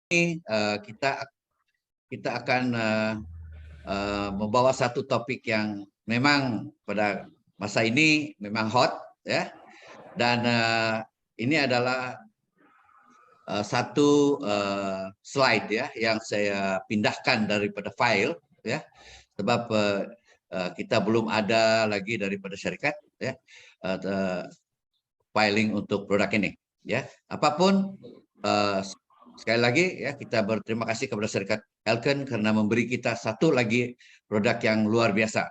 kita kita akan membawa satu topik yang memang pada masa ini memang hot, ya. Dan ini adalah satu slide ya yang saya pindahkan daripada file, ya, sebab kita belum ada lagi daripada syarikat, ya, filing untuk produk ini, ya. Apapun, sekali lagi ya kita berterima kasih kepada Syarikat Elken karena memberi kita satu lagi produk yang luar biasa,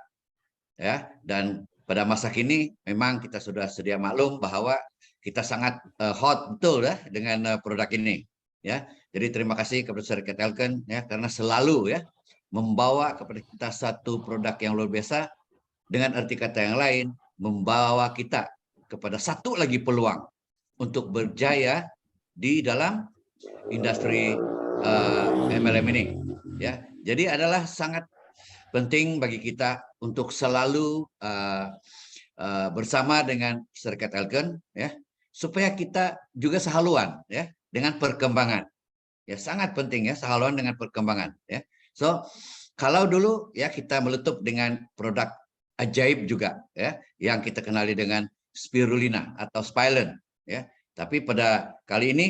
ya. Dan pada masa kini memang kita sudah sedia maklum bahwa kita sangat hot betul ya dengan produk ini, ya. Jadi terima kasih kepada Syarikat Elken ya karena selalu ya membawa kepada kita satu produk yang luar biasa, dengan arti kata yang lain membawa kita kepada satu lagi peluang untuk berjaya di dalam industri MLM ini, ya. Jadi adalah sangat penting bagi kita untuk selalu bersama dengan Syarikat Elken, ya, supaya kita juga sehaluan ya dengan perkembangan, ya. Sangat penting ya sehaluan dengan perkembangan, ya. So kalau dulu ya kita meletup dengan produk ajaib juga ya yang kita kenali dengan spirulina atau spirulina, ya. Tapi pada kali ini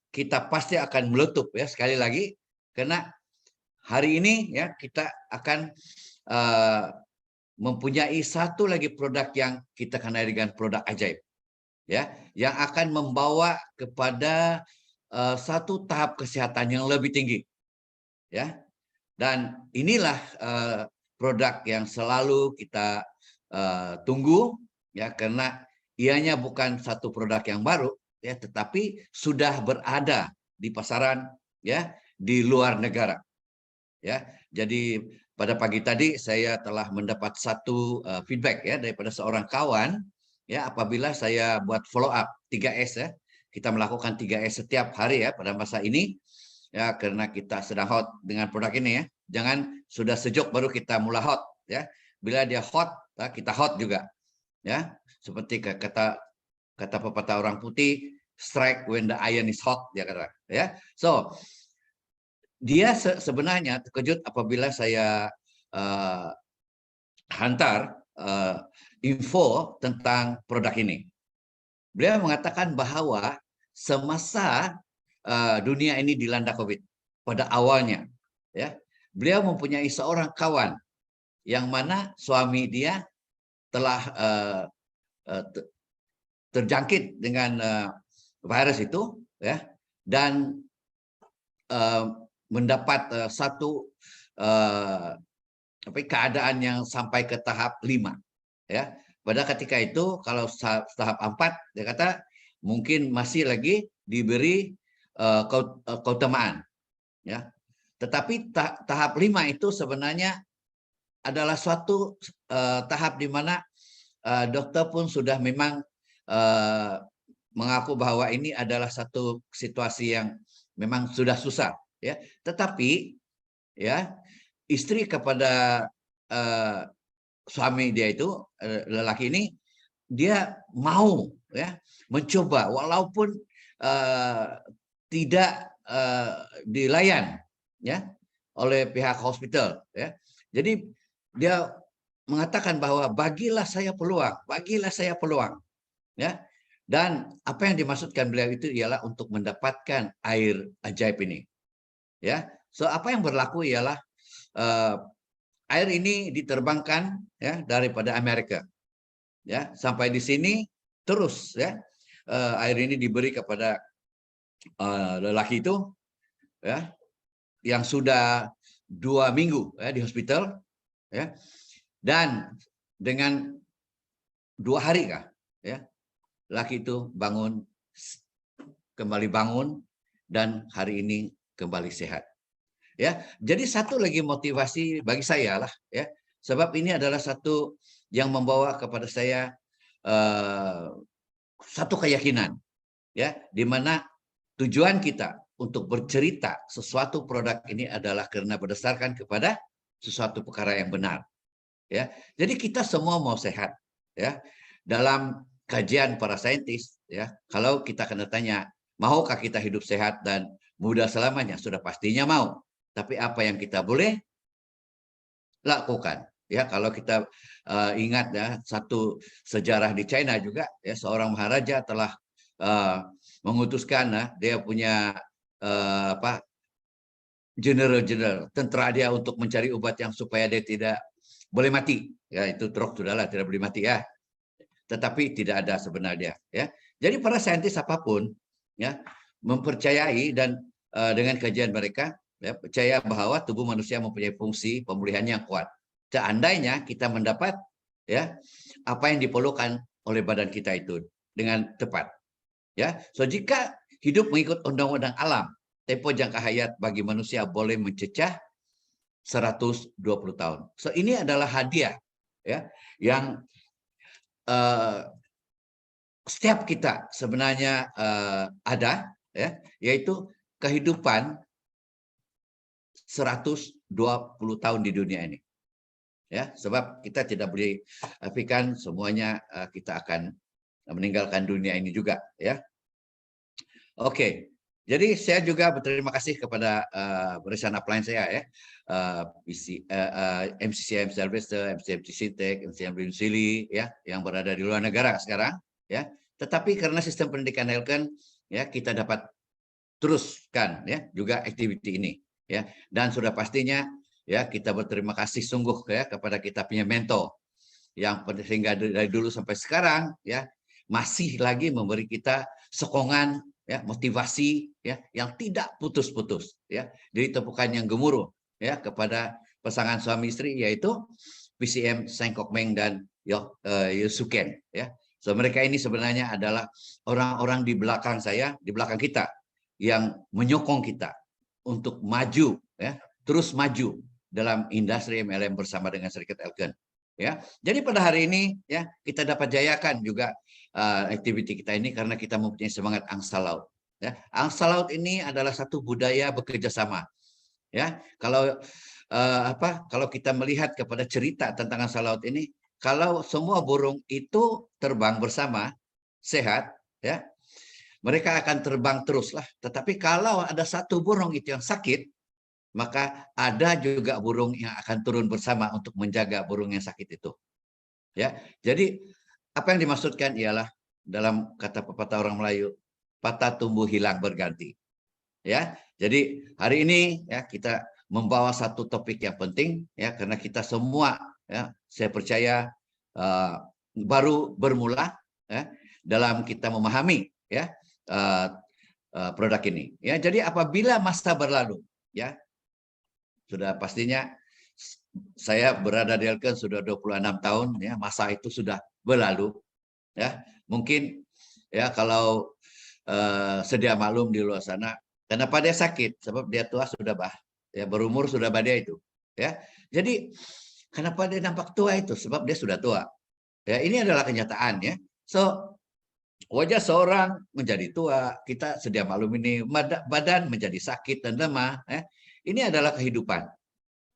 kita pasti akan meletup ya sekali lagi karena hari ini ya kita akan mempunyai satu lagi produk yang kita kenali dengan produk ajaib, ya, yang akan membawa kepada satu tahap kesehatan yang lebih tinggi, ya. Dan inilah produk yang selalu kita tunggu, ya, karena ianya bukan satu produk yang baru, ya, tetapi sudah berada di pasaran, ya, di luar negara, ya. Jadi pada pagi tadi saya telah mendapat satu feedback ya daripada seorang kawan, ya, apabila saya buat follow up 3S ya. Kita melakukan 3S setiap hari ya pada masa ini, ya, karena kita sedang hot dengan produk ini, ya. Jangan sudah sejuk baru kita mulai hot, ya. Bila dia hot, kita hot juga, ya. Seperti kata pepatah orang putih, strike when the iron is hot, dia kata, ya. So dia sebenarnya terkejut apabila saya hantar info tentang produk ini. Beliau mengatakan bahwa semasa dunia ini dilanda COVID pada awalnya, ya, beliau mempunyai seorang kawan yang mana suami dia telah terjangkit dengan virus itu, ya, dan mendapat satu keadaan yang sampai ke tahap 5, ya. Pada ketika itu kalau tahap 4 dia kata mungkin masih lagi diberi keutamaan, ya. Tetapi tahap 5 itu sebenarnya adalah suatu tahap di mana dokter pun sudah memang mengaku bahwa ini adalah satu situasi yang memang sudah susah, ya. Tetapi ya istri kepada suami dia itu, lelaki ini, dia mau ya mencoba walaupun tidak dilayan ya oleh pihak hospital, ya. Jadi dia mengatakan bahwa bagilah saya peluang, ya. Dan apa yang dimaksudkan beliau itu ialah untuk mendapatkan air ajaib ini, ya. So apa yang berlaku ialah air ini diterbangkan ya daripada Amerika, ya, sampai di sini terus, ya. Air ini diberi kepada lelaki itu, ya, yang sudah 2 minggu ya di hospital, ya, dan dengan 2 hari kah, ya, laki itu kembali bangun dan hari ini kembali sehat, ya. Jadi satu lagi motivasi bagi saya lah, ya, sebab ini adalah satu yang membawa kepada saya satu keyakinan, ya, di mana tujuan kita untuk bercerita sesuatu produk ini adalah karena berdasarkan kepada sesuatu perkara yang benar, ya. Jadi kita semua mau sehat, ya. Dalam kajian para saintis, ya, kalau kita kena tanya maukah kita hidup sehat dan muda selamanya, sudah pastinya mau. Tapi apa yang kita boleh lakukan? Ya, kalau kita ingat ya, satu sejarah di China juga, ya, seorang maharaja telah mengutuskan, dia punya apa, general tentara dia untuk mencari obat yang supaya dia tidak boleh mati. Ya, itu drog sudahlah, tidak boleh mati ya. Tetapi tidak ada sebenarnya. Ya, jadi para saintis apapun, ya, mempercayai dan dengan kajian mereka, ya, percaya bahwa tubuh manusia mempunyai fungsi pemulihan yang kuat. Seandainya kita mendapat, ya, apa yang diperlukan oleh badan kita itu dengan tepat. Ya, so jika hidup mengikut undang-undang alam, tempo jangka hayat bagi manusia boleh mencecah 120 tahun. So ini adalah hadiah, ya, yang setiap kita sebenarnya ada, ya, yaitu kehidupan 120 tahun di dunia ini. Ya, sebab kita tidak boleh pikirkan semuanya kita akan meninggalkan dunia ini juga, ya. Oke. Jadi saya juga berterima kasih kepada perusahaan upline saya, ya, MCCM Silvester, MCCM Citek, MCCM Brinsili, ya, yang berada di luar negara sekarang, ya. Tetapi karena sistem pendidikan Elken, ya, kita dapat teruskan, ya, juga aktiviti ini, ya. Dan sudah pastinya, ya, kita berterima kasih sungguh, ya, kepada kita punya mentor yang sehingga dari dulu sampai sekarang, ya, masih lagi memberi kita sokongan, ya, motivasi, ya, yang tidak putus-putus, ya. Jadi tepukan yang gemuruh, ya, kepada pasangan suami istri, yaitu PCM Seng Kok Meng dan Yosuken, ya. So mereka ini sebenarnya adalah orang-orang di belakang saya, di belakang kita, yang menyokong kita untuk maju, ya, terus maju dalam industri MLM bersama dengan Serikat Elken. Ya, jadi pada hari ini, ya, kita dapat jayakan juga aktiviti kita ini karena kita mempunyai semangat angsa laut. Ya, angsa laut ini adalah satu budaya bekerja sama. Ya, kalau kalau kita melihat kepada cerita tentang angsa laut ini, kalau semua burung itu terbang bersama, sehat, ya, mereka akan terbang teruslah. Tetapi kalau ada satu burung itu yang sakit, maka ada juga burung yang akan turun bersama untuk menjaga burung yang sakit itu. Ya, jadi apa yang dimaksudkan ialah dalam kata pepatah orang Melayu, patah tumbuh hilang berganti. Ya, jadi hari ini, ya, kita membawa satu topik yang penting, ya, karena kita semua, ya, saya percaya baru bermula, ya, dalam kita memahami, ya, produk ini. Ya, jadi apabila masa berlalu, ya, sudah pastinya saya berada di Elken sudah 26 tahun, ya, masa itu sudah berlalu, ya. Mungkin, ya, kalau sedia maklum di luar sana, kenapa dia sakit? Sebab dia tua sudah ya, berumur sudah dia itu, ya. Jadi kenapa dia nampak tua itu? Sebab dia sudah tua. Ya, ini adalah kenyataan, ya. So wajah seorang menjadi tua, kita sedia maklum ini badan menjadi sakit dan lemah, ya. Ini adalah kehidupan.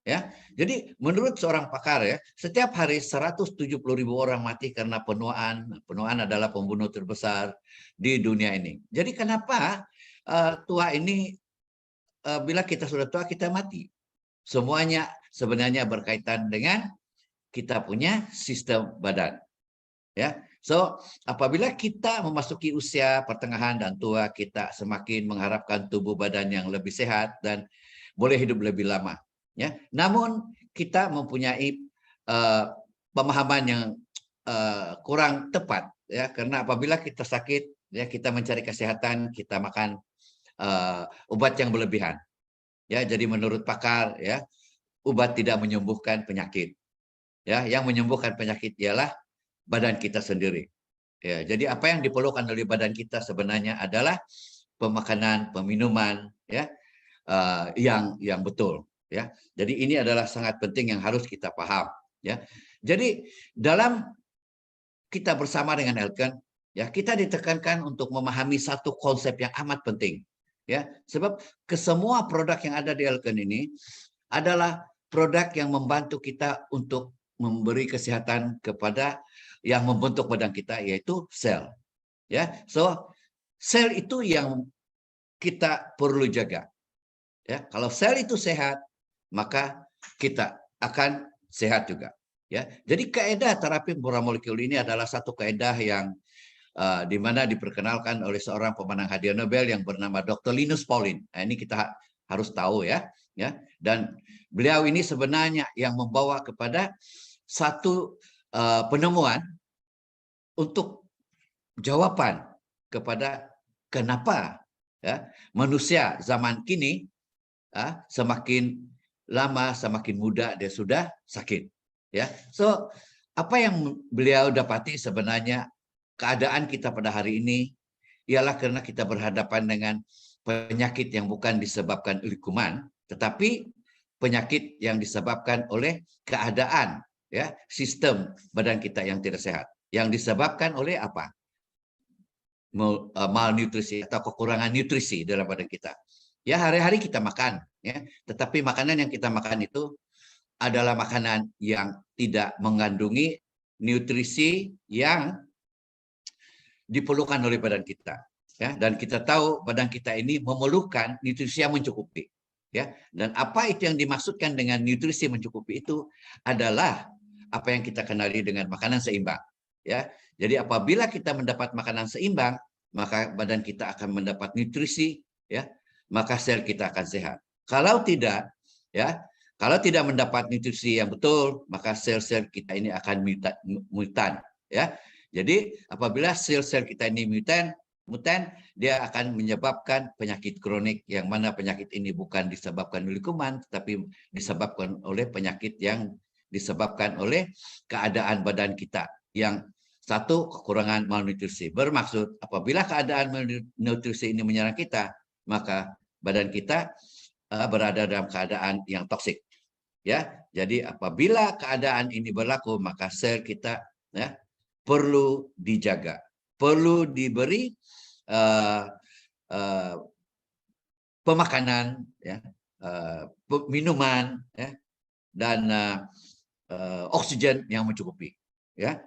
Ya, jadi menurut seorang pakar, ya, setiap hari 170.000 orang mati karena penuaan. Penuaan adalah pembunuh terbesar di dunia ini. Jadi kenapa tua ini bila kita sudah tua kita mati? Semuanya sebenarnya berkaitan dengan kita punya sistem badan. Ya, so apabila kita memasuki usia pertengahan dan tua, kita semakin mengharapkan tubuh badan yang lebih sehat dan boleh hidup lebih lama. Ya, namun kita mempunyai pemahaman yang kurang tepat, ya, karena apabila kita sakit, ya, kita mencari kesehatan, kita makan obat yang berlebihan. Ya, jadi menurut pakar, ya, obat tidak menyembuhkan penyakit. Ya, yang menyembuhkan penyakit ialah badan kita sendiri. Ya, jadi apa yang diperlukan oleh badan kita sebenarnya adalah pemakanan, peminuman, ya, yang betul. Ya, jadi ini adalah sangat penting yang harus kita paham. Ya, jadi dalam kita bersama dengan Elken, ya, kita ditekankan untuk memahami satu konsep yang amat penting. Ya, sebab kesemua produk yang ada di Elken ini adalah produk yang membantu kita untuk memberi kesehatan kepada yang membentuk badan kita, yaitu sel. Ya, so sel itu yang kita perlu jaga. Ya, kalau sel itu sehat, maka kita akan sehat juga. Ya, jadi kaidah terapi molekul ini adalah satu kaidah yang di mana diperkenalkan oleh seorang pemenang hadiah Nobel yang bernama Dr. Linus Pauling. Nah, ini kita harus tahu ya. Dan beliau ini sebenarnya yang membawa kepada satu penemuan untuk jawaban kepada kenapa ya manusia zaman kini semakin lama semakin muda dia sudah sakit. Ya, so apa yang beliau dapati sebenarnya keadaan kita pada hari ini ialah karena kita berhadapan dengan penyakit yang bukan disebabkan oleh kuman, tetapi penyakit yang disebabkan oleh keadaan ya sistem badan kita yang tidak sehat. Yang disebabkan oleh apa? Malnutrisi atau kekurangan nutrisi dalam badan kita. Ya hari-hari kita makan, ya, tetapi makanan yang kita makan itu adalah makanan yang tidak mengandungi nutrisi yang diperlukan oleh badan kita. Ya, dan kita tahu badan kita ini memerlukan nutrisi yang mencukupi. Ya, dan apa itu yang dimaksudkan dengan nutrisi mencukupi itu adalah apa yang kita kenali dengan makanan seimbang. Ya, jadi apabila kita mendapat makanan seimbang, maka badan kita akan mendapat nutrisi, ya, maka sel kita akan sehat. Kalau tidak, ya, kalau tidak mendapat nutrisi yang betul, maka sel-sel kita ini akan mutan, ya. Jadi apabila sel-sel kita ini mutan, dia akan menyebabkan penyakit kronik yang mana penyakit ini bukan disebabkan oleh kuman, tetapi disebabkan oleh penyakit yang disebabkan oleh keadaan badan kita yang satu kekurangan malnutrisi. Bermaksud apabila keadaan malnutrisi ini menyerang kita, maka badan kita berada dalam keadaan yang toksik. Ya, jadi apabila keadaan ini berlaku, maka sel kita ya perlu dijaga, perlu diberi pemakanan, ya, minuman, ya, dan oksigen yang mencukupi. Ya,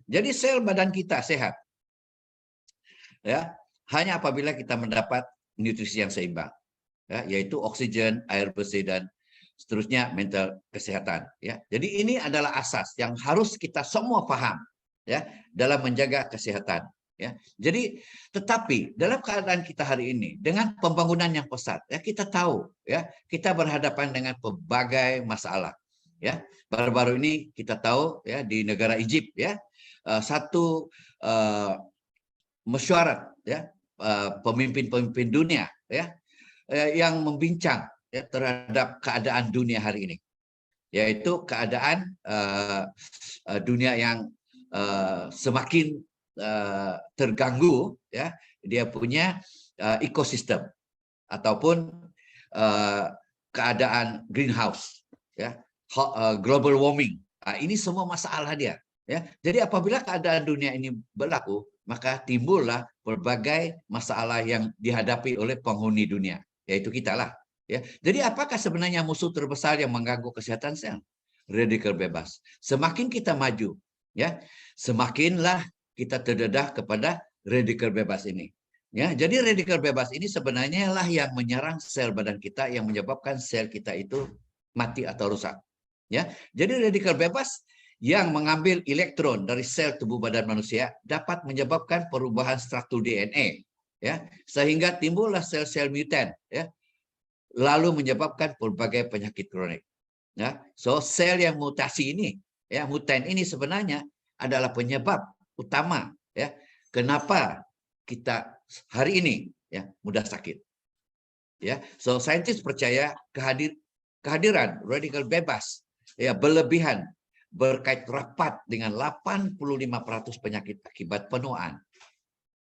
jadi sel badan kita sehat. Ya, hanya apabila kita mendapat nutrisi yang seimbang, ya, yaitu oksigen, air bersih dan seterusnya mental kesehatan. Ya, jadi ini adalah asas yang harus kita semua paham, ya, dalam menjaga kesehatan. Ya, jadi tetapi dalam keadaan kita hari ini dengan pembangunan yang pesat, ya kita tahu, ya kita berhadapan dengan berbagai masalah. Ya, baru-baru ini kita tahu, ya di negara Egypt, ya satu mesyuarat, ya pemimpin-pemimpin dunia, ya yang membincang ya terhadap keadaan dunia hari ini, yaitu keadaan dunia yang semakin terganggu, ya dia punya ekosistem ataupun keadaan greenhouse, ya global warming. Ini semua masalah dia, ya. Jadi apabila keadaan dunia ini berlaku, maka timbullah berbagai masalah yang dihadapi oleh penghuni dunia, yaitu kita lah. Ya, jadi apakah sebenarnya musuh terbesar yang mengganggu kesehatan sel? Radikal bebas. Semakin kita maju, ya, semakinlah kita terdedah kepada radikal bebas ini. Ya, jadi radikal bebas ini sebenarnya lah yang menyerang sel badan kita yang menyebabkan sel kita itu mati atau rusak. Ya, jadi radikal bebas yang mengambil elektron dari sel tubuh badan manusia dapat menyebabkan perubahan struktur DNA, ya, sehingga timbullah sel-sel mutan, ya, lalu menyebabkan berbagai penyakit kronik. Ya, so sel yang mutasi ini, ya mutan ini sebenarnya adalah penyebab utama, ya kenapa kita hari ini ya mudah sakit. Ya, so saintis percaya kehadiran radikal bebas ya berlebihan berkait rapat dengan 85% penyakit akibat penuaan.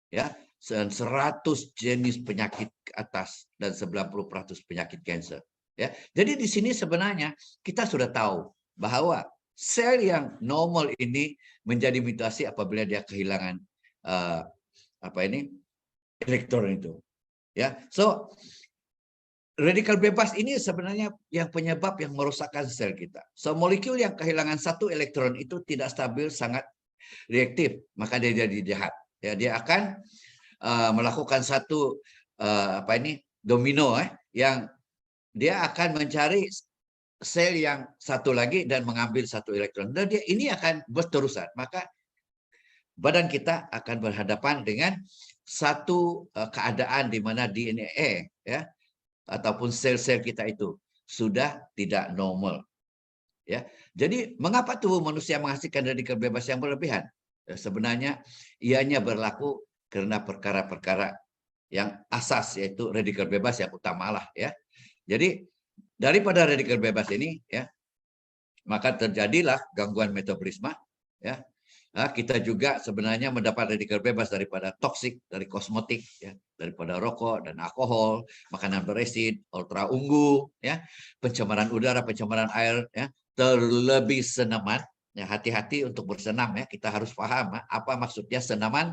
Ya, 100 jenis penyakit ke atas dan 90% penyakit kanker. Ya, jadi di sini sebenarnya kita sudah tahu bahwa sel yang normal ini menjadi mutasi apabila dia kehilangan elektron itu. Ya, so radikal bebas ini sebenarnya yang penyebab yang merusakkan sel kita. So molekul yang kehilangan satu elektron itu tidak stabil, sangat reaktif, maka dia jadi jahat. Ya, dia akan melakukan satu domino, yang dia akan mencari sel yang satu lagi dan mengambil satu elektron. Dan ini akan berterusan. Maka badan kita akan berhadapan dengan satu keadaan di mana DNA ataupun sel-sel kita itu sudah tidak normal. Ya, jadi mengapa tubuh manusia menghasilkan radikal bebas yang berlebihan? Sebenarnya ianya berlaku karena perkara-perkara yang asas, yaitu radikal bebas yang utamalah, ya. Jadi daripada radikal bebas ini, ya, maka terjadilah gangguan metabolisme, ya. Kita juga sebenarnya mendapat radikal bebas daripada toksik, dari kosmetik, ya, daripada rokok dan alkohol, makanan beresin, ultra ungu, ya, pencemaran udara, pencemaran air, ya, terlebih senaman. Ya, hati-hati untuk bersenam, ya. Kita harus paham apa maksudnya senaman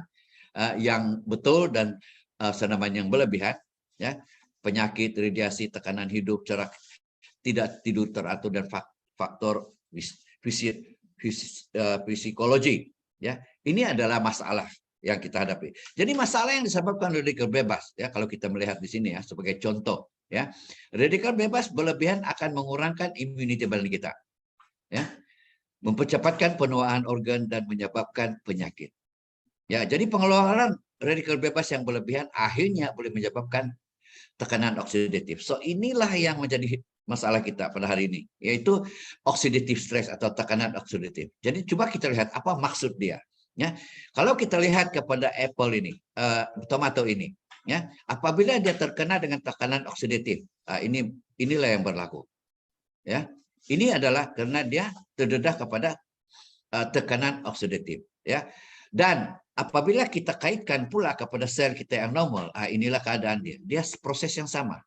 yang betul dan senaman yang berlebihan, ya. Penyakit, radiasi, tekanan hidup, tidak tidur teratur, dan faktor psikologi, ya. Ini adalah masalah yang kita hadapi. Jadi masalah yang disebabkan radikal bebas, ya, kalau kita melihat di sini, ya, sebagai contoh, ya, radikal bebas berlebihan akan mengurangkan imunitas badan kita, ya, mempercepatkan penuaan organ dan menyebabkan penyakit. Ya, jadi pengeluaran radikal bebas yang berlebihan akhirnya boleh menyebabkan tekanan oksidatif. So inilah yang menjadi masalah kita pada hari ini, yaitu oxidative stress atau tekanan oksidatif. Jadi coba kita lihat apa maksud dia. Ya, kalau kita lihat kepada apple ini, tomato ini, ya, apabila dia terkena dengan tekanan oksidatif, inilah yang berlaku. Ya, ini adalah karena dia terdedah kepada tekanan oksidatif. Ya, dan apabila kita kaitkan pula kepada sel kita yang normal, inilah keadaan dia. Dia proses yang sama.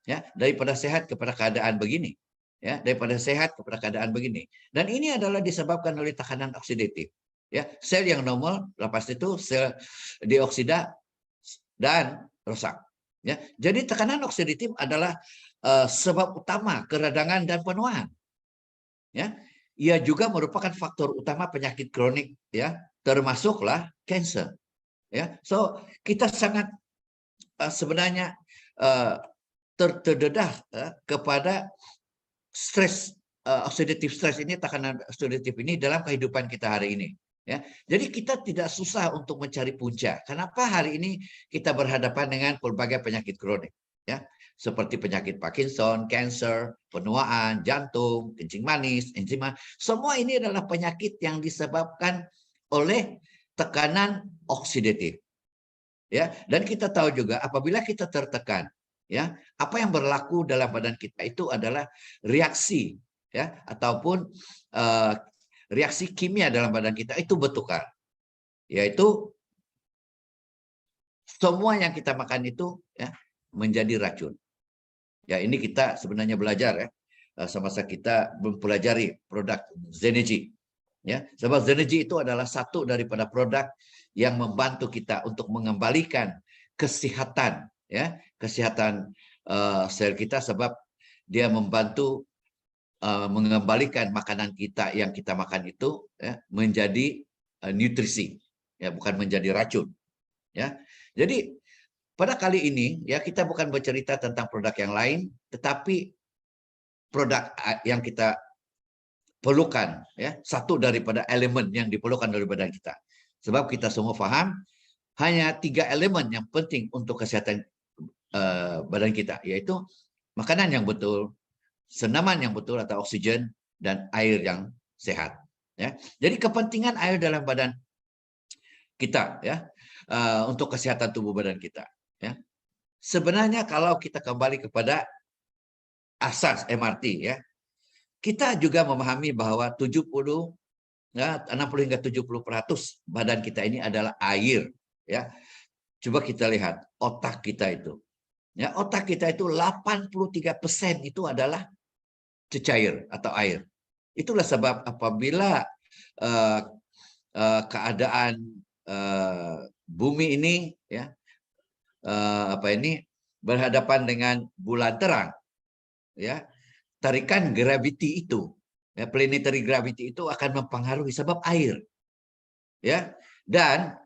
Ya, daripada sehat kepada keadaan begini, ya, daripada sehat kepada keadaan begini. Dan ini adalah disebabkan oleh tekanan oksidatif. Ya, sel yang normal lepas itu sel dioksida dan rusak. Ya, jadi tekanan oksidatif adalah sebab utama keradangan dan penuaan. Ya, ia juga merupakan faktor utama penyakit kronik, ya, termasuklah kanker. Ya, so kita sangat sebenarnya terdedah kepada stres, oxidative stress ini, tekanan oksidatif ini dalam kehidupan kita hari ini. Ya, jadi kita tidak susah untuk mencari punca. Kenapa hari ini kita berhadapan dengan berbagai penyakit kronik, ya, seperti penyakit Parkinson, kanker, penuaan, jantung, kencing manis, enzima. Semua ini adalah penyakit yang disebabkan oleh tekanan oksidatif. Ya, dan kita tahu juga apabila kita tertekan, ya, apa yang berlaku dalam badan kita itu adalah reaksi, ya, ataupun reaksi kimia dalam badan kita itu bertukar, yaitu semua yang kita makan itu, ya, menjadi racun. Ya, ini kita sebenarnya belajar, ya, semasa kita mempelajari produk Zenergy, ya, sebab Zenergy itu adalah satu daripada produk yang membantu kita untuk mengembalikan kesehatan, ya, kesehatan sel kita, sebab dia membantu mengembalikan makanan kita yang kita makan itu, ya, menjadi nutrisi, ya, bukan menjadi racun, ya. Jadi pada kali ini, ya, kita bukan bercerita tentang produk yang lain, tetapi produk yang kita perlukan, ya, satu daripada elemen yang diperlukan dari badan kita. Sebab kita semua paham hanya 3 elemen yang penting untuk kesehatan badan kita, yaitu makanan yang betul, senaman yang betul atau oksigen, dan air yang sehat. Ya, jadi kepentingan air dalam badan kita, ya, untuk kesehatan tubuh badan kita. Ya, sebenarnya kalau kita kembali kepada asas MRT, ya, kita juga memahami bahwa 60 hingga 70% badan kita ini adalah air. Ya, coba kita lihat otak kita itu. Ya, otak kita itu 83% itu adalah cecair atau air. Itulah sebab apabila keadaan bumi ini, ya, berhadapan dengan bulan terang, ya, tarikan gravity itu, ya, planetary gravity itu akan mempengaruhi sebab air, ya, dan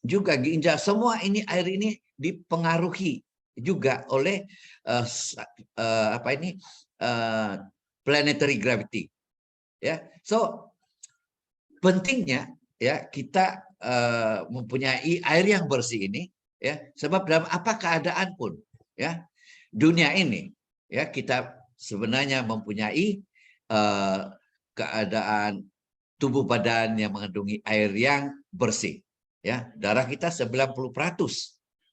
juga ginjal, semua ini air ini dipengaruhi juga oleh planetary gravity. Ya, so pentingnya ya kita mempunyai air yang bersih ini, ya, sebab dalam apa keadaan pun, ya, dunia ini, ya, kita sebenarnya mempunyai keadaan tubuh badan yang mengandungi air yang bersih. Ya, darah kita 90%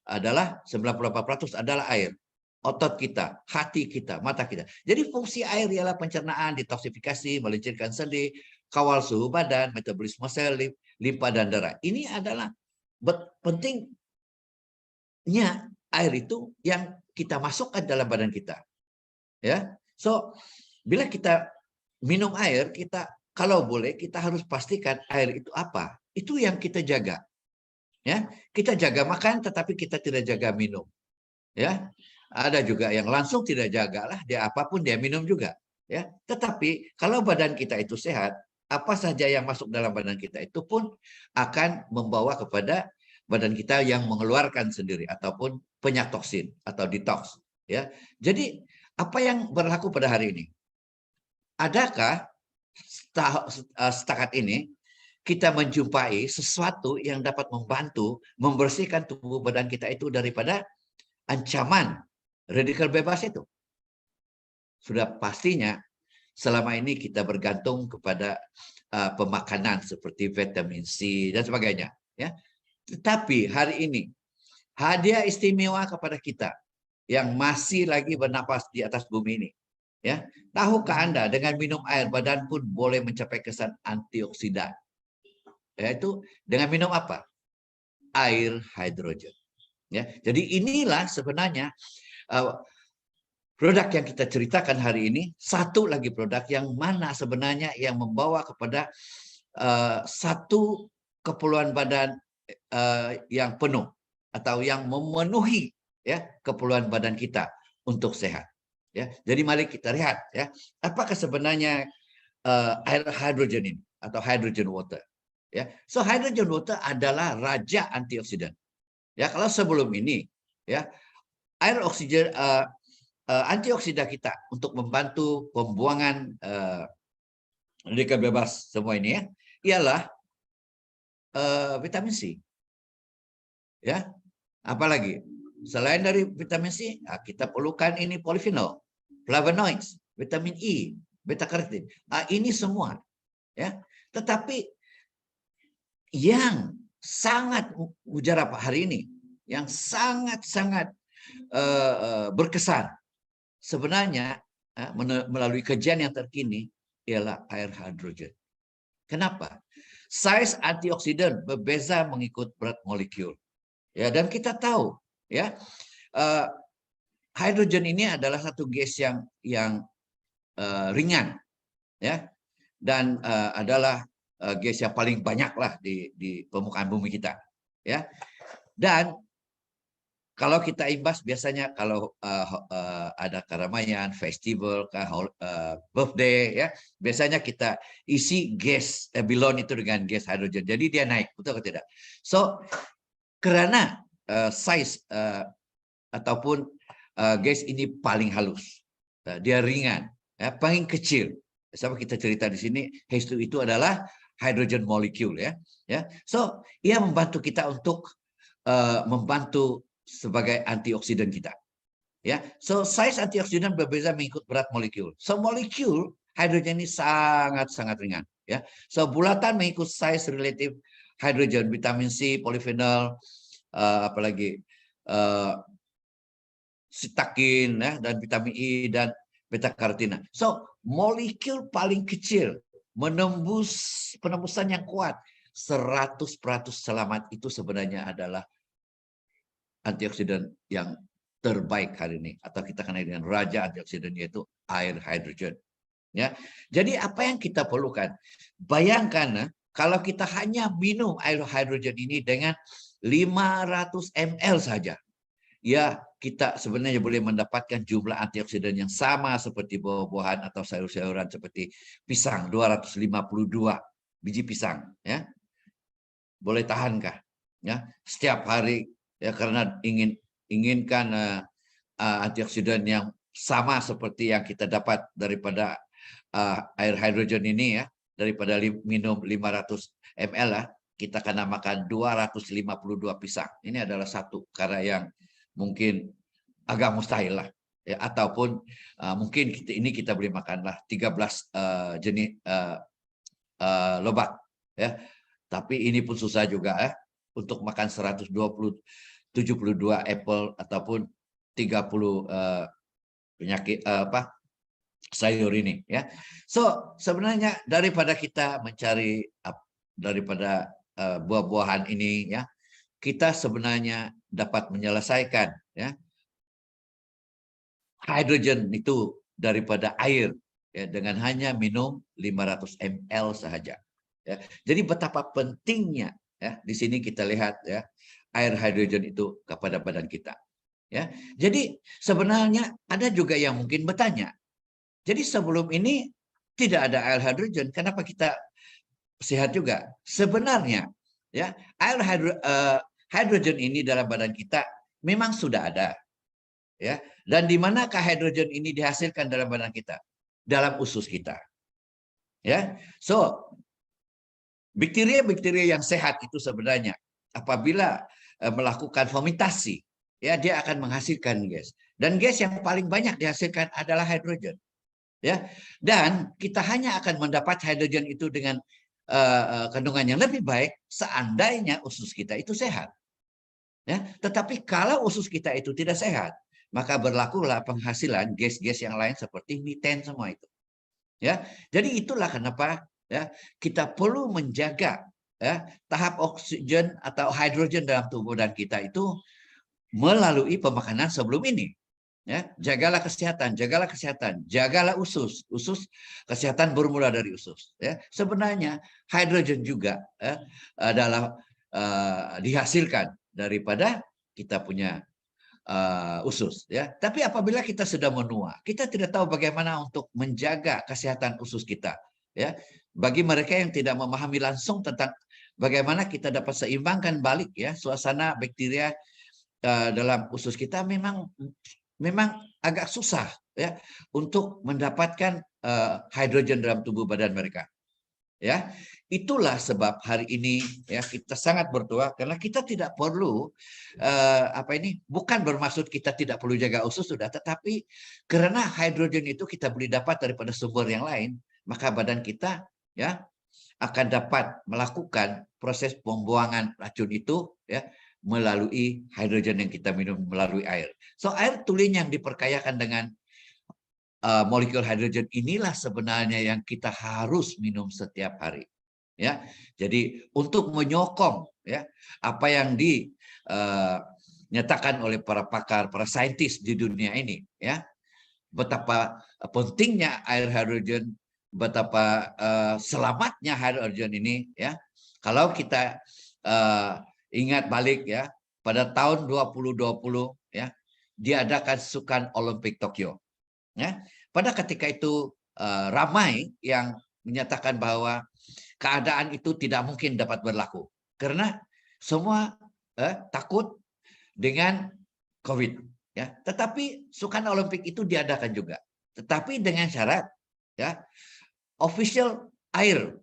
adalah 98% adalah air. Otot kita, hati kita, mata kita. Jadi fungsi air ialah pencernaan, detoksifikasi, melincirkan sendi, kawal suhu badan, metabolisme sel, limpa dan darah. Ini adalah pentingnya air itu yang kita masukkan dalam badan kita. Ya, so bila kita minum air, kita kalau boleh kita harus pastikan air itu apa. Itu yang kita jaga. Ya, kita jaga makan, tetapi kita tidak jaga minum. Ya, ada juga yang langsung tidak jagalah, dia apapun dia minum juga. Ya, tetapi kalau badan kita itu sehat, apa saja yang masuk dalam badan kita itu pun akan membawa kepada badan kita yang mengeluarkan sendiri ataupun penyak toksin atau detox. Ya, jadi apa yang berlaku pada hari ini? Adakah setakat ini kita menjumpai sesuatu yang dapat membantu membersihkan tubuh badan kita itu daripada ancaman radikal bebas itu? Sudah pastinya selama ini kita bergantung kepada pemakanan seperti vitamin C dan sebagainya. Ya, tetapi hari ini hadiah istimewa kepada kita yang masih lagi bernapas di atas bumi ini. Ya, tahukah Anda dengan minum air badan pun boleh mencapai kesan antioksidan? Yaitu dengan minum apa? Air hidrogen. Ya, jadi inilah sebenarnya produk yang kita ceritakan hari ini. Satu lagi produk yang mana sebenarnya yang membawa kepada satu keperluan badan yang penuh atau yang memenuhi ya keperluan badan kita untuk sehat. Ya, jadi mari kita lihat ya apakah sebenarnya air hidrogen ini atau hydrogen water. Ya, so hydrogen water adalah raja antioksidan. Ya, kalau sebelum ini ya air oksigen antioksidan kita untuk membantu pembuangan radikal bebas semua ini ya ialah vitamin C. Ya, apalagi selain dari vitamin C, kita perlukan ini polifenol, flavonoids, vitamin E, beta karotin. Ini semua, ya. Tetapi yang sangat mujarab hari ini, yang sangat-sangat berkesan, sebenarnya melalui kajian yang terkini ialah air hidrogen. Kenapa? Size antioksidan berbeza mengikut berat molekul. Ya, dan kita tahu, ya, hidrogen ini adalah satu gas yang ringan, ya, dan adalah gas yang paling banyak lah di permukaan bumi kita, ya. Dan kalau kita imbas biasanya kalau ada keramaian, festival, birthday, ya, biasanya kita isi gas balon itu dengan gas hidrogen. Jadi dia naik, betul atau tidak? So karena size ataupun gas ini paling halus, dia ringan, ya, paling kecil. Sama kita cerita di sini, H2 itu adalah hydrogen molecule, ya. So ia membantu kita untuk membantu sebagai antioksidan kita. Ya, so size antioksidan berbeda mengikut berat molekul. So molekul hidrogen ini sangat-sangat ringan. Ya, so bulatan mengikut size relatif hidrogen, vitamin C, polifenol, apalagi sitakin, ya, dan vitamin E dan beta karotina. So molekul paling kecil penembusan yang kuat 100% selamat itu sebenarnya adalah antioksidan yang terbaik hari ini atau kita kenal dengan raja antioksidan yaitu air hidrogen. Ya. Jadi apa yang kita perlukan? Bayangkan kalau kita hanya minum air hidrogen ini dengan 500 ml saja. Ya, kita sebenarnya boleh mendapatkan jumlah antioksidan yang sama seperti buah-buahan atau sayur-sayuran seperti pisang 252 biji pisang, ya. Boleh tahankah? Ya, setiap hari ya, karena inginkan antioksidan yang sama seperti yang kita dapat daripada air hidrogen ini, ya, daripada minum 500 ml lah, kita akan makan 252 pisang. Ini adalah satu cara yang mungkin agak mustahil lah, ya, ataupun mungkin kita boleh makanlah 13 jenis lobak, ya. Tapi ini pun susah juga, ya, untuk makan 72 apple ataupun 30 penyakit sayur ini, ya. So sebenarnya daripada kita mencari daripada buah-buahan ini, ya, kita sebenarnya dapat menyelesaikan, ya, hidrogen itu daripada air, ya, dengan hanya minum 500 ml saja, ya. Jadi betapa pentingnya, ya, di sini kita lihat, ya, air hidrogen itu kepada badan kita, ya. Jadi sebenarnya ada juga yang mungkin bertanya, jadi sebelum ini tidak ada air hidrogen, kenapa kita sehat juga? Sebenarnya, ya, air hidrogen ini dalam badan kita memang sudah ada, ya. Dan di manakah hidrogen ini dihasilkan dalam badan kita? Dalam usus kita, ya. So bakteria-bakteria yang sehat itu sebenarnya apabila melakukan fermentasi, ya, dia akan menghasilkan gas. Dan gas yang paling banyak dihasilkan adalah hidrogen, ya. Dan kita hanya akan mendapat hidrogen itu dengan kandungan yang lebih baik seandainya usus kita itu sehat, ya. Tetapi kalau usus kita itu tidak sehat, maka berlakulah penghasilan gas-gas yang lain seperti meten semua itu, ya. Jadi itulah kenapa, ya, kita perlu menjaga, ya, tahap oksigen atau hidrogen dalam tubuh dan kita itu melalui pemakanan sebelum ini. Ya, jagalah kesehatan, jagalah usus. Kesehatan bermula dari usus. Ya, sebenarnya hidrogen juga, ya, adalah dihasilkan daripada kita punya usus. Ya, tapi apabila kita sudah menua, kita tidak tahu bagaimana untuk menjaga kesehatan usus kita. Ya, bagi mereka yang tidak memahami langsung tentang bagaimana kita dapat seimbangkan balik, ya, suasana bakteria dalam usus kita, memang agak susah, ya, untuk mendapatkan hidrogen dalam tubuh badan mereka, ya. Itulah sebab hari ini, ya, kita sangat berdoa karena kita tidak perlu bukan bermaksud kita tidak perlu jaga usus sudah, tetapi karena hidrogen itu kita boleh dapat daripada sumber yang lain, maka badan kita, ya, akan dapat melakukan proses pembuangan racun itu, ya, melalui hidrogen yang kita minum melalui air. So air tulen yang diperkayakan dengan molekul hidrogen inilah sebenarnya yang kita harus minum setiap hari, ya. Jadi untuk menyokong, ya, apa yang dinyatakan oleh para pakar, para saintis di dunia ini, ya, betapa pentingnya air hidrogen, betapa selamatnya hidrogen ini, ya. Kalau kita ingat balik, ya, pada tahun 2020, ya, diadakan Sukan Olimpik Tokyo, ya. Pada ketika itu ramai yang menyatakan bahwa keadaan itu tidak mungkin dapat berlaku karena semua takut dengan COVID, ya. Tetapi Sukan Olimpik itu diadakan juga, tetapi dengan syarat, ya, official air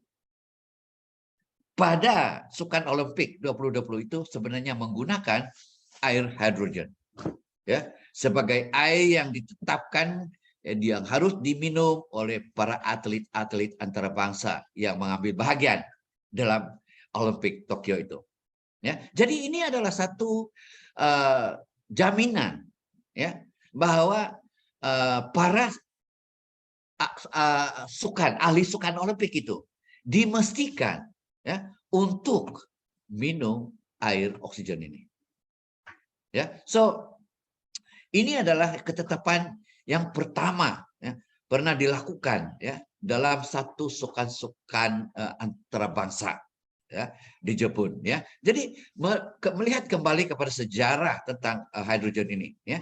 pada Sukan Olimpik 2020 itu sebenarnya menggunakan air hidrogen, ya, sebagai air yang ditetapkan yang harus diminum oleh para atlet-atlet antarabangsa yang mengambil bahagian dalam Olimpik Tokyo itu, ya. Jadi ini adalah satu jaminan, ya, bahwa para ahli sukan Olimpik itu dimestikan, ya, untuk minum air oksigen ini, ya. So ini adalah ketetapan yang pertama, ya, pernah dilakukan, ya, dalam satu sukan-sukan antarabangsa, ya, di Jepun, ya. Jadi melihat kembali kepada sejarah tentang hidrogen ini, ya.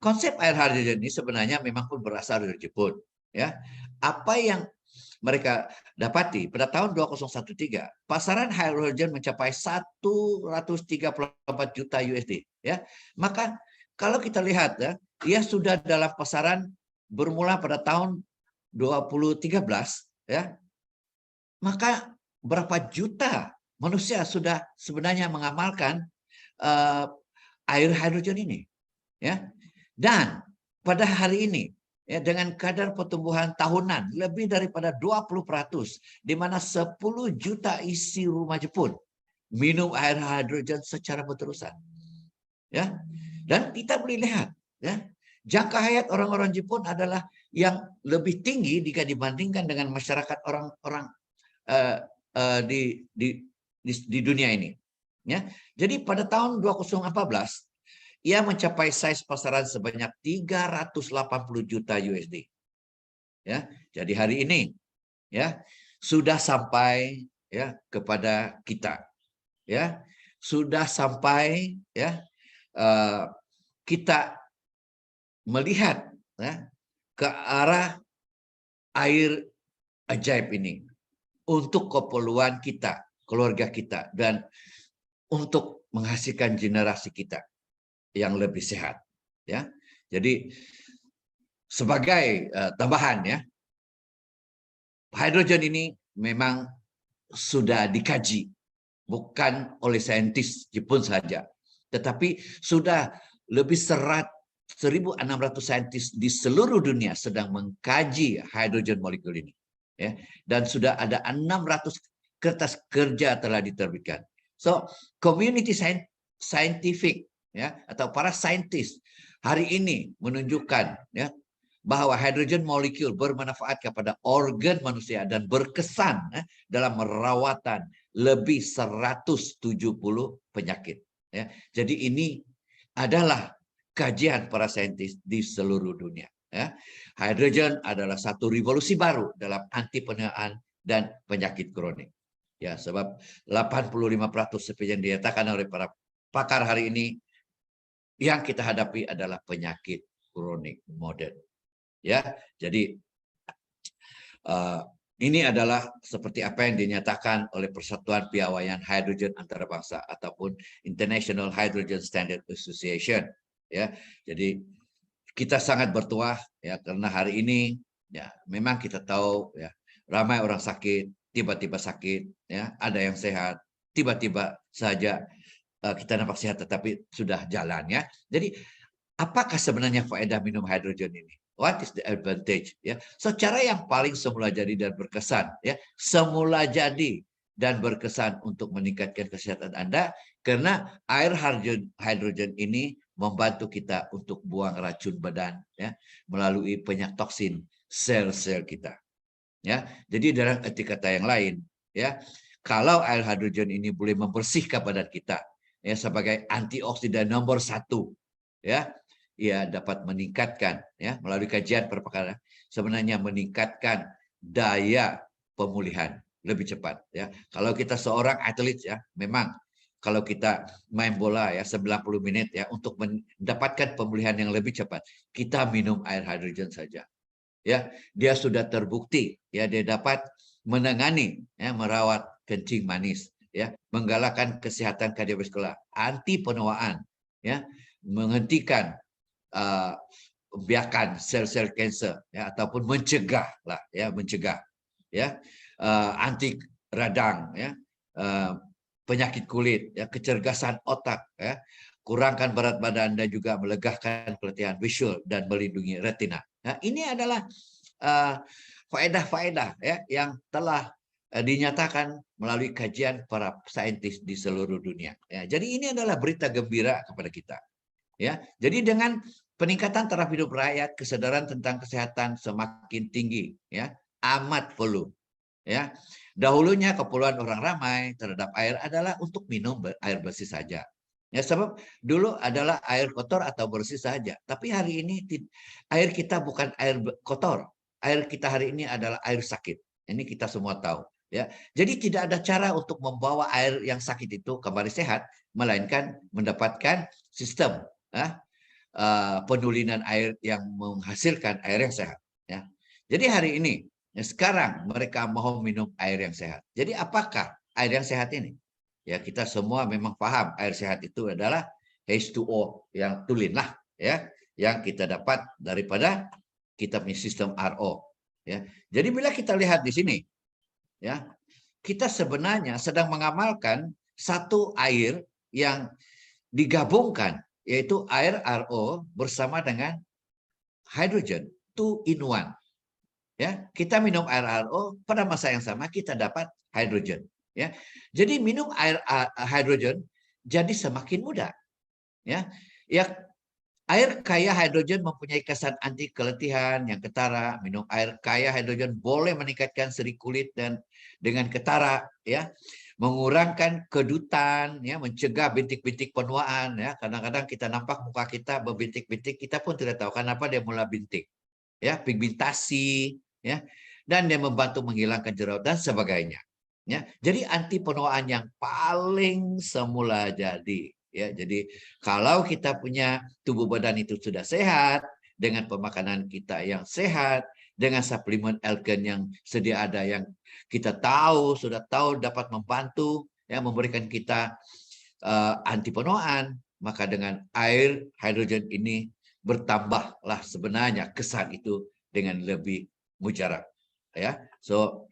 Konsep air hidrogen ini sebenarnya memang pun berasal dari Jepun, ya. Apa yang mereka dapati pada tahun 2013 pasaran hydrogen mencapai 134 juta USD, ya. Maka kalau kita lihat ya, ia sudah dalam pasaran bermula pada tahun 2013, ya. Maka berapa juta manusia sudah sebenarnya mengamalkan air hidrogen ini, ya. Dan pada hari ini, ya, dengan kadar pertumbuhan tahunan lebih daripada 20%, di mana 10 juta isi rumah Jepun minum air hidrogen secara berterusan, ya. Dan kita boleh lihat, ya, jangka hayat orang-orang Jepun adalah yang lebih tinggi jika dibandingkan dengan masyarakat orang-orang di dunia ini, ya. Jadi pada tahun 2014 ia mencapai size pasaran sebanyak 380 juta USD. Ya, jadi hari ini, ya, sudah sampai, ya, kepada kita, ya, sudah sampai, ya, kita melihat, ya, ke arah air ajaib ini untuk keperluan kita, keluarga kita, dan untuk menghasilkan generasi kita yang lebih sehat, ya. Jadi sebagai tambahan, ya, hidrogen ini memang sudah dikaji bukan oleh saintis Jepun saja, tetapi sudah lebih 1.600 saintis di seluruh dunia sedang mengkaji hidrogen molekul ini, ya. Dan sudah ada 600 kertas kerja telah diterbitkan. So, community scientific, ya, atau para saintis hari ini menunjukkan, ya, bahwa hidrogen molekul bermanfaat kepada organ manusia dan berkesan, ya, dalam merawatan lebih 170 penyakit, ya. Jadi ini adalah kajian para saintis di seluruh dunia, ya. Hidrogen adalah satu revolusi baru dalam anti penuaan dan penyakit kronik, ya, sebab 85% seperti yang dinyatakan oleh para pakar hari ini yang kita hadapi adalah penyakit kronik modern, ya. Jadi ini adalah seperti apa yang dinyatakan oleh Persatuan Piawaian Hidrogen Antarabangsa ataupun International Hydrogen Standard Association, ya. Jadi kita sangat bertuah, ya, karena hari ini, ya, memang kita tahu, ya, ramai orang sakit, tiba-tiba sakit, ya, ada yang sehat, tiba-tiba saja kita nampak sehat tetapi sudah jalan, ya. Jadi apakah sebenarnya faedah minum hidrogen ini? What is the advantage? Ya, secara yang paling semula jadi dan berkesan, ya, semula jadi dan berkesan untuk meningkatkan kesehatan Anda, karena air hidrogen ini membantu kita untuk buang racun badan, ya, melalui penyakit toksin sel-sel kita, ya. Jadi dalam arti kata yang lain, ya, kalau air hidrogen ini boleh membersihkan badan kita, ya, sebagai antioksidan nomor 1, ya, ia dapat meningkatkan, ya, melalui kajian perpakaran sebenarnya meningkatkan daya pemulihan lebih cepat, ya. Kalau kita seorang atlet, ya, memang kalau kita main bola, ya, 90 menit, ya, untuk mendapatkan pemulihan yang lebih cepat, kita minum air hidrogen saja, ya. Dia sudah terbukti, ya, dia dapat menangani, ya, merawat kencing manis, ya, menggalakkan kesehatan kardiovaskular, anti penuaan, ya, menghentikan biarkan sel-sel kanser, ya, ataupun mencegah lah, ya, mencegah, ya, anti radang, ya, penyakit kulit, ya, kecergasan otak, ya, kurangkan berat badan dan juga melegakan keletihan visual dan melindungi retina. Nah, ini adalah faedah-faedah, ya, yang telah dinyatakan melalui kajian para saintis di seluruh dunia, ya. Jadi ini adalah berita gembira kepada kita, ya. Jadi dengan peningkatan taraf hidup rakyat, kesadaran tentang kesehatan semakin tinggi, ya, amat perlu, ya. Dahulunya keperluan orang ramai terhadap air adalah untuk minum air bersih saja, ya, sebab dulu adalah air kotor atau bersih saja. Tapi hari ini air kita bukan air kotor, air kita hari ini adalah air sakit. Ini kita semua tahu, ya. Jadi tidak ada cara untuk membawa air yang sakit itu kembali sehat, melainkan mendapatkan sistem, ya, penulinan air yang menghasilkan air yang sehat, ya. Jadi hari ini Ya, sekarang mereka mau minum air yang sehat. Jadi apakah air yang sehat ini? Ya, kita semua memang paham air sehat itu adalah H2O yang tulen lah, ya, yang kita dapat daripada kita punya sistem RO. Ya, jadi bila kita lihat di sini, ya, kita sebenarnya sedang mengamalkan satu air yang digabungkan, yaitu air RO bersama dengan hydrogen, 2 in 1. Ya, kita minum air RO pada masa yang sama kita dapat hidrogen. Ya, jadi minum air hidrogen jadi semakin mudah. Ya, ya, air kaya hidrogen mempunyai kesan anti keletihan yang ketara. Minum air kaya hidrogen boleh meningkatkan seri kulit dan dengan ketara, ya, mengurangkan kedutan, ya, mencegah bintik-bintik penuaan. Ya, kadang-kadang kita nampak muka kita berbintik-bintik, kita pun tidak tahu kenapa dia mulai bintik. Ya, pigmentasi, ya, dan dia membantu menghilangkan jerawat dan sebagainya. Ya, jadi anti penuaan yang paling semula jadi. Ya, jadi kalau kita punya tubuh badan itu sudah sehat dengan pemakanan kita yang sehat, dengan suplemen Elgen yang sedia ada yang kita sudah tahu dapat membantu, ya, memberikan kita anti penuaan, maka dengan air hidrogen ini bertambahlah sebenarnya kesan itu dengan lebih mujarab, ya. So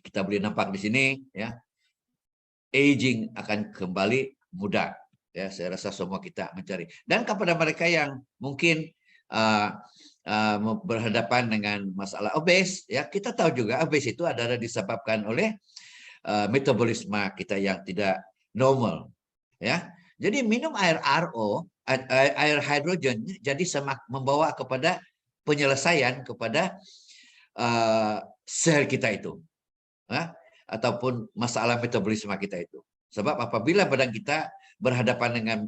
kita boleh nampak di sini, ya, aging akan kembali muda, ya. Saya rasa semua kita mencari. Dan kepada mereka yang mungkin berhadapan dengan masalah obes, ya, kita tahu juga obes itu adalah disebabkan oleh metabolisme kita yang tidak normal, ya. Jadi minum air RO, air hidrogen, jadi membawa kepada penyelesaian kepada sel kita itu, ya, ataupun masalah metabolisme kita itu. Sebab apabila badan kita berhadapan dengan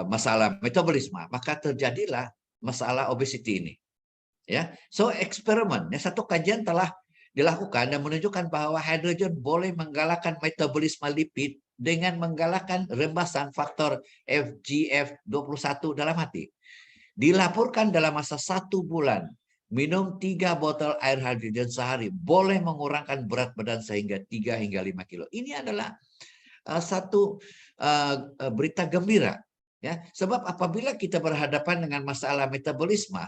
masalah metabolisme, maka terjadilah masalah obesity ini. Ya, so eksperimen, ya, satu kajian telah dilakukan dan menunjukkan bahwa hidrogen boleh menggalakkan metabolisme lipid dengan menggalakkan rembasan faktor FGF21 dalam hati. Dilaporkan dalam masa 1 bulan, minum 3 botol air hidrogen sehari boleh mengurangkan berat badan sehingga 3 hingga 5 kilo. Ini adalah satu berita gembira. Ya, sebab apabila kita berhadapan dengan masalah metabolisme,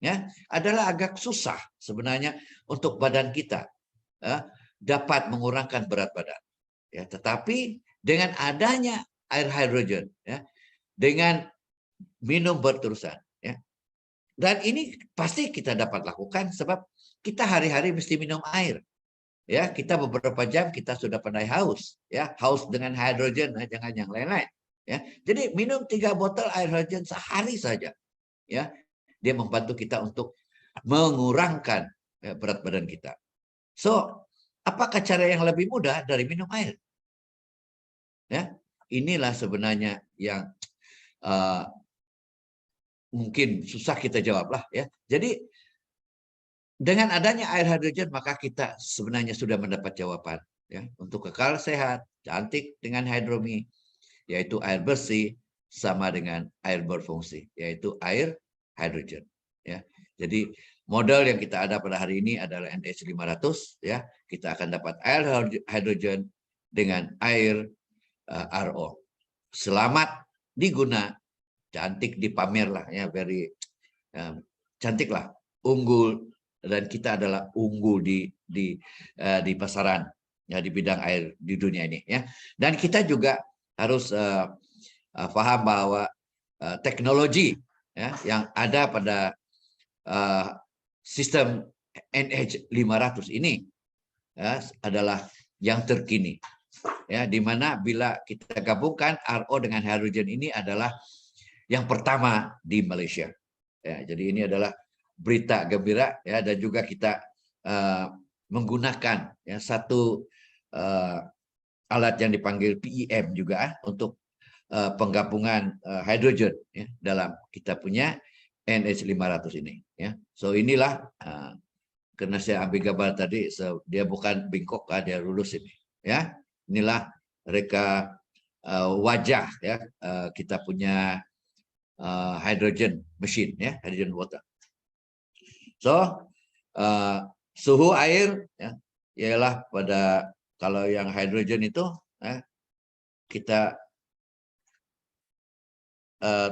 ya, adalah agak susah sebenarnya untuk badan kita dapat mengurangkan berat badan. Ya, tetapi dengan adanya air hidrogen, ya, dengan minum berterusan, ya, dan ini pasti kita dapat lakukan sebab kita hari-hari mesti minum air. Ya, kita beberapa jam kita sudah pandai haus, ya, haus dengan hidrogen, jangan yang lain-lain. Ya, jadi minum 3 botol air hidrogen sehari saja, ya, dia membantu kita untuk mengurangkan berat badan kita. So, apakah cara yang lebih mudah dari minum air? Ya, inilah sebenarnya yang mungkin susah kita jawab lah, ya. Jadi dengan adanya air hidrogen maka kita sebenarnya sudah mendapat jawaban, ya, untuk kekal sehat, cantik dengan hidromi, yaitu air bersih sama dengan air berfungsi, yaitu air hidrogen, ya. Jadi modal yang kita ada pada hari ini adalah NH500, ya. Kita akan dapat air hidrogen dengan air RO. Selamat diguna, cantik dipamer lah, ya, very cantik lah, unggul, dan kita adalah unggul di pasaran, ya, di bidang air di dunia ini, ya. Dan kita juga harus paham bahwa teknologi, ya, yang ada pada sistem NH500 ini, ya, adalah yang terkini, ya, di mana bila kita gabungkan RO dengan hidrogen ini adalah yang pertama di Malaysia, ya. Jadi ini adalah berita gembira, ya, dan juga kita menggunakan, ya, satu alat yang dipanggil PEM juga untuk penggabungan hidrogen, ya, dalam kita punya NH500 ini, ya. So inilah karena saya ambil gambar tadi, so, dia bukan bengkok, dia lurus ini, ya. Inilah reka wajah, ya, kita punya hydrogen machine, ya, hydrogen water. So suhu air ya, ialah pada kalau yang hidrogen itu kita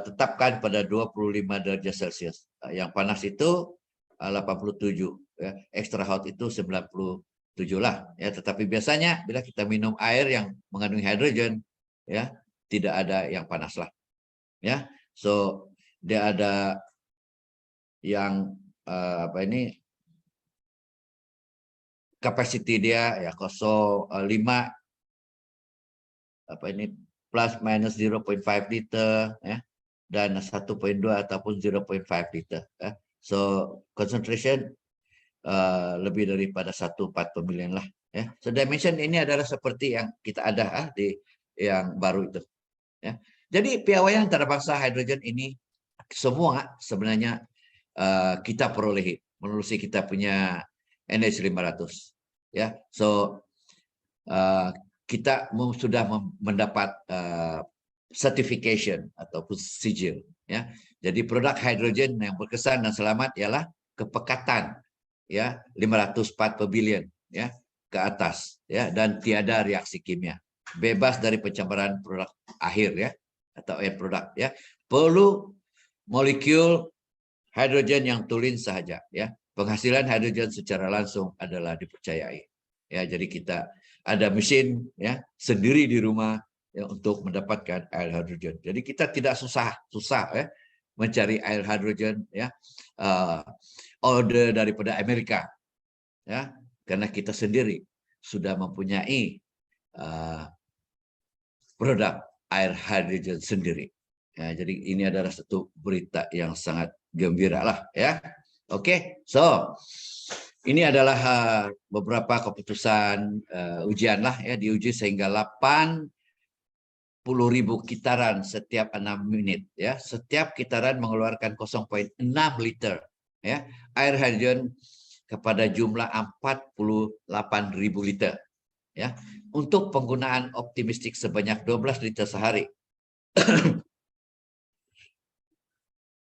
tetapkan pada 25 derajat Celcius. Yang panas itu 87, ya. Extra hot itu 97 lah, ya. Tetapi biasanya bila kita minum air yang mengandung hidrogen, ya, tidak ada yang panas lah, ya. So dia ada yang kapasiti dia ya 0,5 plus minus 0,5 liter, ya, dan 1,2 ataupun 0,5 liter, ya. So concentration lebih daripada 1 part per million lah, ya. So dimension ini adalah seperti yang kita ada di yang baru itu, ya. Jadi piawaian antarabangsa hidrogen ini semua sebenarnya kita perolehi melalui kita punya NH500, ya. So kita sudah mendapat certification ataupun sijil, ya. Jadi produk hidrogen yang berkesan dan selamat ialah kepekatan, ya, 500 part per billion, ya, ke atas, ya, dan tiada reaksi kimia, bebas dari pencemaran produk akhir, ya, atau end produk, ya. Perlu molekul hidrogen yang tulen sahaja, ya. Penghasilan hidrogen secara langsung adalah dipercayai, ya. Jadi kita ada mesin, ya, sendiri di rumah, ya, untuk mendapatkan air hidrogen. Jadi kita tidak susah, ya, mencari air hidrogen, ya, order daripada Amerika, ya, karena kita sendiri sudah mempunyai produk air hidrogen sendiri. Ya, jadi ini adalah satu berita yang sangat gembira lah, ya. Oke, so ini adalah beberapa keputusan ujian lah, ya, diuji sehingga 80.000 kitaran setiap 6 menit, ya. Setiap kitaran mengeluarkan 0,6 liter, ya, air hidrogen kepada jumlah 48.000 liter, ya, untuk penggunaan optimistik sebanyak 12 liter sehari.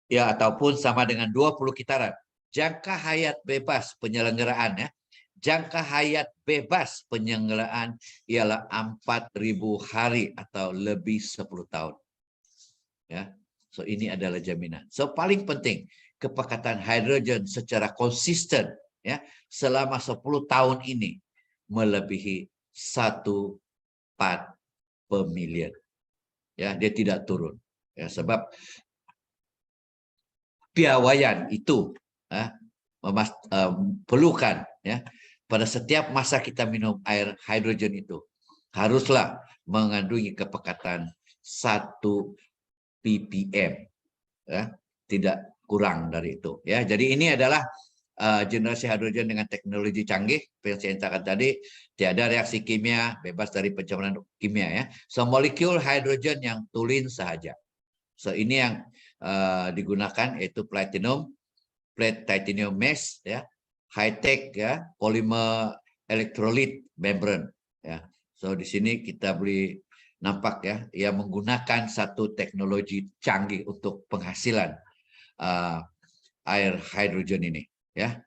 Ya, ataupun sama dengan 20 kitaran. Jangka hayat bebas penyelenggaraan, ya. Jangka hayat bebas penyelenggaraan ialah 4.000 hari atau lebih 10 tahun. Ya. So ini adalah jaminan. So paling penting kepekatan hidrogen secara konsisten, ya, selama 10 tahun ini melebihi 1 part per million. Ya, dia tidak turun. Ya, sebab piawaian itu perlukan, ya, pada setiap masa kita minum air hidrogen itu haruslah mengandungi kepekatan 1 ppm, ya, tidak kurang dari itu, ya. Jadi ini adalah generasi hidrogen dengan teknologi canggih seperti yang saya katakan tadi, tiada reaksi kimia, bebas dari pencemaran kimia, ya. So molekul hidrogen yang tulen sahaja. So ini yang digunakan yaitu platinum, plate titanium mesh, ya, high tech, ya, polymer electrolyte membrane, ya. So di sini kita boleh nampak, ya, yang menggunakan satu teknologi canggih untuk penghasilan air hidrogen ini, ya.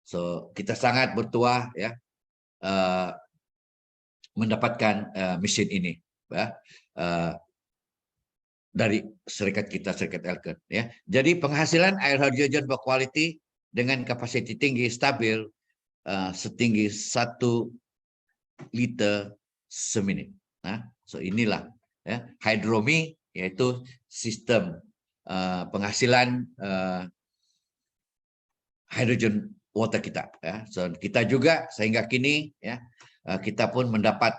So kita sangat bertuah, ya, mendapatkan mesin ini, ya, dari serikat kita, serikat Elken, ya. Jadi penghasilan air hidrogen berkualiti dengan kapasiti tinggi stabil setinggi 1 liter semenit. So inilah, ya, hidromi, yaitu sistem penghasilan hydrogen water kita, ya. So kita juga sehingga kini, ya, kita pun mendapat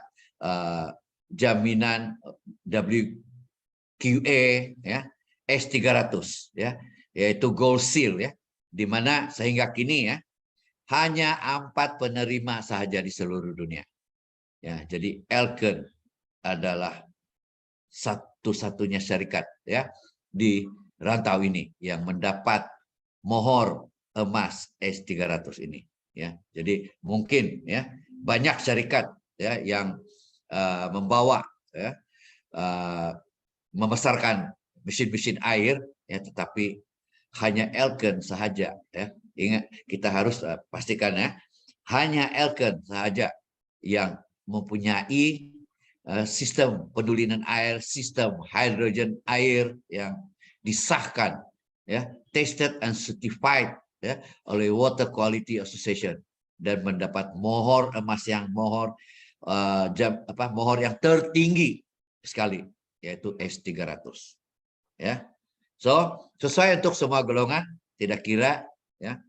jaminan WQA, ya, S300, ya, yaitu gold seal, ya, di mana sehingga kini, ya, hanya 4 penerima sahaja di seluruh dunia, ya. Jadi Elken adalah satu-satunya syarikat, ya, di rantau ini yang mendapat mohor emas S300 ini, ya. Jadi mungkin, ya, banyak syarikat, ya, yang membawa, ya, membesarkan mesin-mesin air, ya, tetapi hanya Elken sahaja, ya, Ingat, kita harus pastikan ya, hanya Elken saja yang mempunyai sistem pendulinan air, sistem hidrogen air yang disahkan, ya, tested and certified ya oleh Water Quality Association dan mendapat mohor emas yang mohor mohor yang tertinggi sekali, yaitu S300. Ya, so sesuai untuk semua golongan, tidak kira ya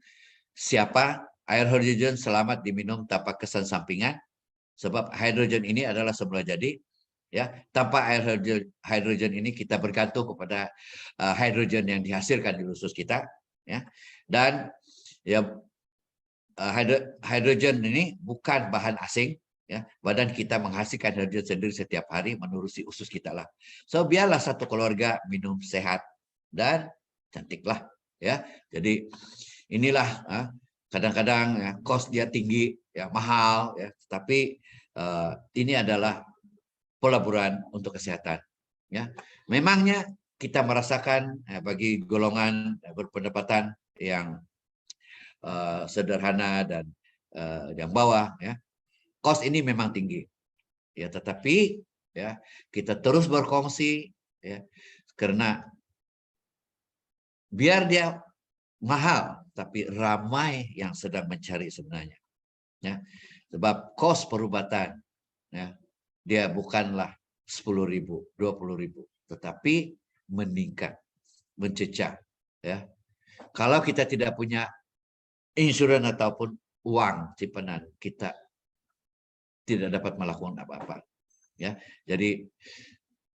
siapa, air hidrogen selamat diminum tanpa kesan sampingan. Sebab hidrogen ini adalah semula jadi, ya. Tanpa air hidrogen ini kita bergantung kepada hidrogen yang dihasilkan di usus kita, ya. Dan ya hidrogen ini bukan bahan asing, ya. Badan kita menghasilkan hidrogen sendiri setiap hari menerusi usus kita lah. So biarlah satu keluarga minum sehat dan cantiklah, ya. Jadi inilah kadang-kadang ya, cost dia tinggi, ya mahal, ya. Tapi ini adalah pelaburan untuk kesehatan. Ya, memangnya kita merasakan bagi golongan berpendapatan yang sederhana dan yang bawah, ya, cost ini memang tinggi. Ya, tetapi ya kita terus berkongsi, ya, karena biar dia mahal, tapi ramai yang sedang mencari sebenarnya. Ya, sebab kos perubatan, ya, dia bukanlah 10.000, 20.000, tetapi meningkat, mencecah. Ya, kalau kita tidak punya insurans ataupun uang simpanan, kita tidak dapat melakukan apa-apa. Ya, jadi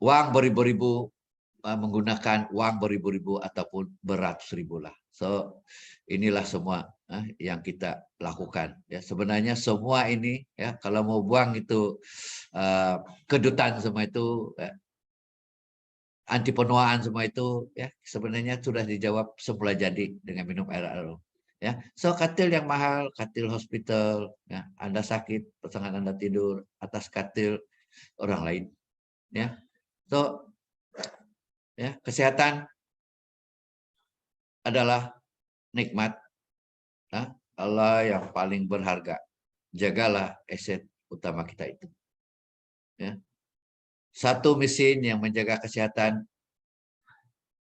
uang beribu-ribu, menggunakan uang beribu-ribu ataupun beratus ribu lah. So inilah semua yang kita lakukan. Ya, sebenarnya semua ini, ya, kalau mau buang itu kedutan semua itu, ya, anti penuaan semua itu, ya, sebenarnya sudah dijawab semula jadi dengan minum air arung. Ya, so katil yang mahal, katil hospital, ya, Anda sakit, pasangan Anda tidur atas katil orang lain, ya. So ya, kesehatan adalah nikmat, ya, Allah yang paling berharga. Jagalah aset utama kita itu. Ya. Satu mesin yang menjaga kesehatan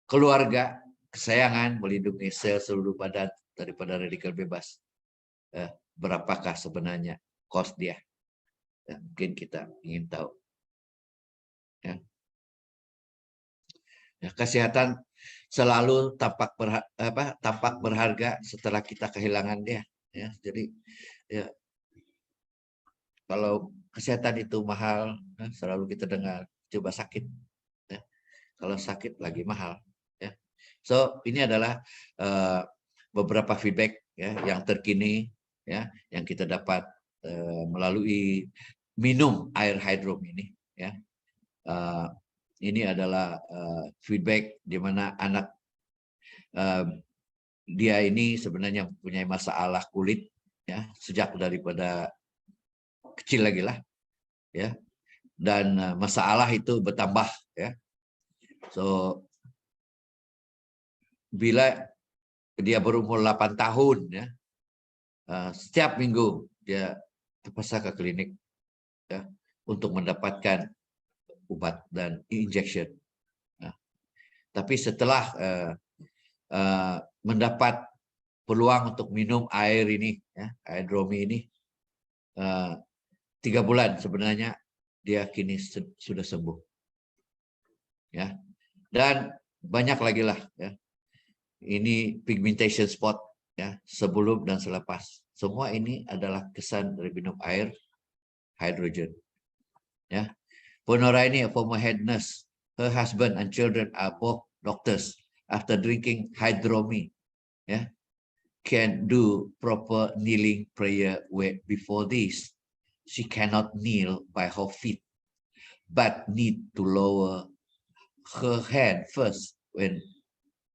keluarga, kesayangan, melindungi sel seluruh badan daripada radikal bebas. Berapakah sebenarnya cost dia? Ya, mungkin kita ingin tahu. Ya. Ya, kesehatan selalu tampak berharga setelah kita kehilangan dia. Ya, jadi ya, kalau kesehatan itu mahal, ya, selalu kita dengar, coba sakit. Ya. Kalau sakit lagi mahal. Ya. So ini adalah beberapa feedback, ya, yang terkini, ya, yang kita dapat melalui minum air hidrom ini. Ya. Ini adalah feedback di mana anak dia ini sebenarnya mempunyai masalah kulit, ya, sejak daripada kecil lagi lah, ya, dan masalah itu bertambah, ya. So bila dia berumur 8 tahun, ya, setiap minggu dia terpaksa ke klinik, ya, untuk mendapatkan obat dan injection. Nah, tapi setelah mendapat peluang untuk minum air ini, ya, air dromi ini, 3 bulan sebenarnya dia kini sudah sembuh. Ya, dan banyak lagi lah, ya. Ini pigmentation spot, ya, sebelum dan selepas. Semua ini adalah kesan dari minum air hidrogen. Ya. Ponora ini, a former head nurse, her husband and children are both doctors. After drinking hydromi, ya, can do proper kneeling prayer before this. She cannot kneel by her feet, but need to lower her hand first when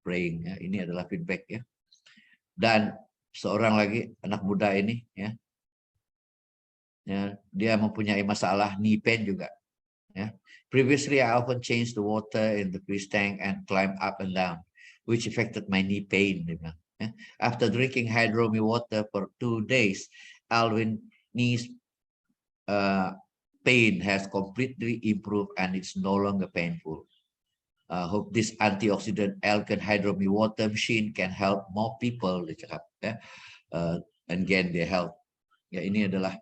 praying. Ya. Ini adalah feedback, ya. Dan seorang lagi anak muda ini, ya, dia mempunyai masalah knee pain juga. Ya. Previously, I often changed the water in the fish tank and climb up and down, which affected my knee pain. After drinking Hydromi water for 2 days, Alwin knees pain has completely improved and it's no longer painful. Hope this antioxidant alkaline Hydromi water machine can help more people, dia cakap, ya, and gain their health. Ya, ini adalah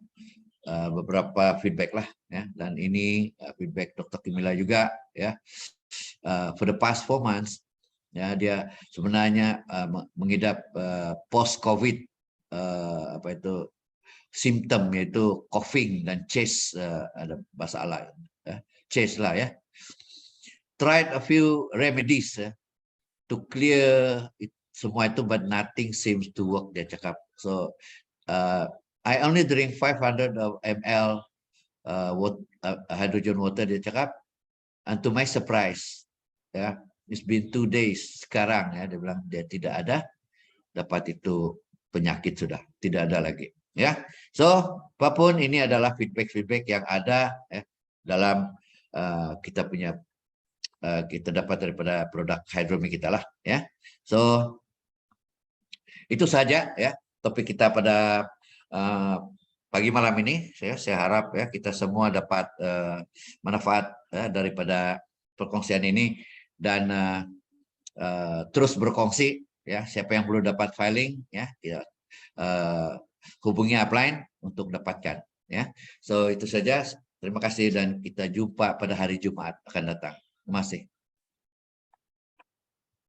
beberapa feedback lah, ya, dan ini feedback Dr. Kimila juga, ya. For the past 4 months, ya, dia sebenarnya mengidap post COVID, apa itu, simptom yaitu coughing dan chest, ada masalah, ya, chest lah, ya. Tried a few remedies to clear semua itu, but nothing seems to work, dia cakap. So I only drink 500 ml hydrogen water, dia cakap, and to my surprise, ya, it's been 2 days sekarang, ya, dia bilang dia tidak ada dapat itu penyakit, sudah tidak ada lagi, ya. So apapun ini adalah feedback yang ada, ya, dalam kita punya kita dapat daripada produk Hydromi kita lah, ya. So itu saja, ya, topik kita pada pagi malam ini. Saya harap, ya, kita semua dapat manfaat, ya, daripada perkongsian ini, dan terus berkongsi, ya. Siapa yang belum dapat filing, ya, hubungi upline untuk dapatkan, ya. So itu saja. Terima kasih dan kita jumpa pada hari Jumat akan datang. Terima kasih.